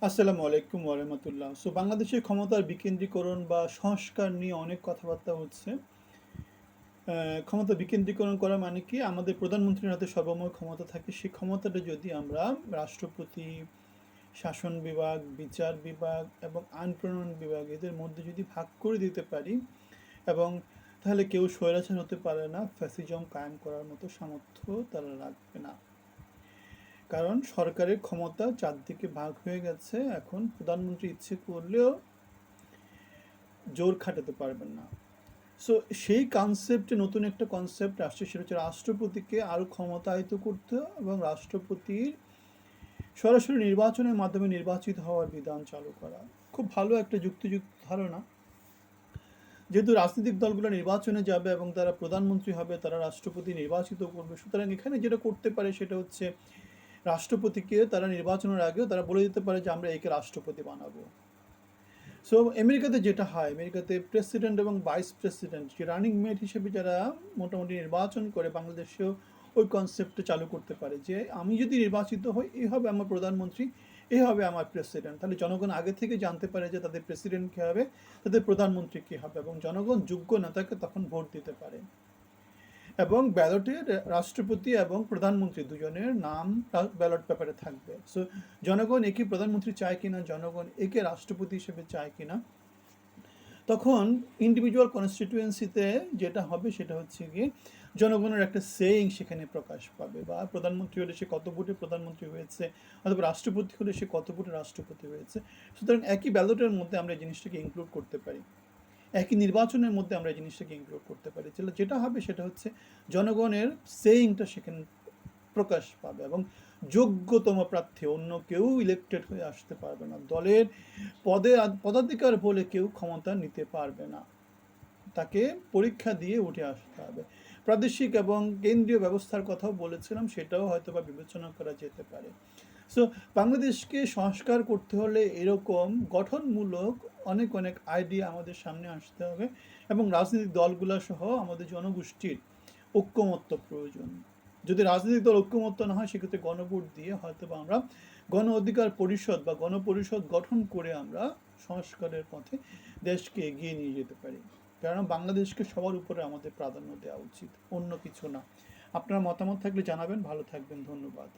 আসসালামু আলাইকুম ওয়া রাহমাতুল্লাহ। বাংলাদেশের ক্ষমতার বিকেন্দ্রীকরণ বা সংস্কার নিয়ে অনেক কথাবার্তা হচ্ছে। ক্ষমতা বিকেন্দ্রীকরণ করা মানে কি? আমাদের প্রধানমন্ত্রীর হাতে সর্বময় ক্ষমতা থাকে। সেই ক্ষমতাটা যদি আমরা রাষ্ট্রপতি, শাসন বিভাগ, বিচার বিভাগ এবং আইন প্রণয়ন বিভাগ এদের মধ্যে যদি ভাগ করে দিতে পারি এবং তাহলে কেউ স্বৈরাচার হতে পারে না, ফ্যাসিজম কায়েম করার মতো সামর্থ্য তারা রাখবে না। কারণ সরকারের ক্ষমতা চারদিকে ভাগ হয়ে গেছে। এখন প্রধানমন্ত্রী ইচ্ছে করলেও জোর খাটাতে পারবেন না। সো সেই কনসেপ্টে নতুন একটা কনসেপ্ট আসছে, সেটা হচ্ছে রাষ্ট্রপতিকে আরও ক্ষমতায়িত করতে এবং রাষ্ট্রপতির সরাসরি নির্বাচনের মাধ্যমে নির্বাচিত হওয়ার বিধান চালু করা। খুব ভালো একটা যুক্তিযুক্ত ধারণা। যেহেতু রাজনৈতিক দলগুলো নির্বাচনে যাবে এবং তারা প্রধানমন্ত্রী হবে, তারা রাষ্ট্রপতি নির্বাচিত করবে, সুতরাং এখানে যেটা করতে পারে সেটা হচ্ছে রাষ্ট্রপতিকে তারা নির্বাচনের আগেও তারা বলে দিতে পারে যে আমরা একে রাষ্ট্রপতি বানাবো। সো আমেরিকাতে যেটা হয়, আমেরিকাতে প্রেসিডেন্ট এবং ভাইস প্রেসিডেন্ট যে রানিং মেট হিসেবে যারা মোটামুটি নির্বাচন করে, বাংলাদেশেও ওই কনসেপ্টটা চালু করতে পারে যে আমি যদি নির্বাচিত হই, এই হবে আমার প্রধানমন্ত্রী, এই হবে আমার প্রেসিডেন্ট। তাহলে জনগণ আগে থেকে জানতে পারে যে তাদের প্রেসিডেন্ট কী হবে, তাদের প্রধানমন্ত্রী কী হবে, এবং জনগণ যোগ্য নেতাকে তখন ভোট দিতে পারে। এবং ব্যালটে রাষ্ট্রপতি এবং প্রধানমন্ত্রী দুজনের নাম ব্যালট পেপারে থাকবে। সো জনগণ একে প্রধানমন্ত্রী চায় কিনা, জনগণ একে রাষ্ট্রপতি হিসেবে চায় কিনা, তখন ইন্ডিভিজুয়াল কনস্টিটিউয়েন্সিতে যেটা হবে সেটা হচ্ছে গিয়ে জনগণের একটা সেইং সেখানে প্রকাশ পাবে, বা প্রধানমন্ত্রী হলে সে কত ভোটে প্রধানমন্ত্রী হয়েছে, অথবা রাষ্ট্রপতি হলে সে কত ভোটে রাষ্ট্রপতি হয়েছে। সুতরাং একই ব্যালটের মধ্যে আমরা এই জিনিসটাকে ইনক্লুড করতে পারি, একই নির্বাচনের মধ্যে আমরা এই জিনিসটাকে ইনক্লুড করতে পারি। যেটা হবে সেটা হচ্ছে জনগণের সেইংটা সেখানে প্রকাশ পাবে, এবং যোগ্যতম প্রার্থী অন্য কেউ ইলেক্টেড হয়ে আসতে পারবে না। দলের পদাধিকার বলে কেউ ক্ষমতা নিতে পারবে না, তাকে পরীক্ষা দিয়ে উঠে আসতে হবে। প্রাদেশিক এবং কেন্দ্রীয় ব্যবস্থার কথাও বলেছিলাম, সেটাও হয়তো বা বিবেচনা করা যেতে পারে। সো বাংলাদেশকে সংস্কার করতে হলে এরকম গঠনমূলক অনেক অনেক আইডিয়া আমাদের সামনে আসতে হবে, এবং রাজনৈতিক দলগুলো সহ আমাদের জনগোষ্ঠীর ঐক্যমত্য প্রয়োজন। যদি রাজনৈতিক দল ঐক্যমত্য না হয়, সেক্ষেত্রে গণভোট দিয়ে হয়তো বা আমরা গণ অধিকার পরিষদ বা গণপরিষদ গঠন করে আমরা সংস্কারের পথে দেশকে এগিয়ে নিয়ে যেতে পারি। কারণ বাংলাদেশকে সবার উপরে আমাদের প্রাধান্য দেওয়া উচিত, অন্য কিছু না। আপনার মতামত থাকলে জানাবেন। ভালো থাকবেন, ধন্যবাদ।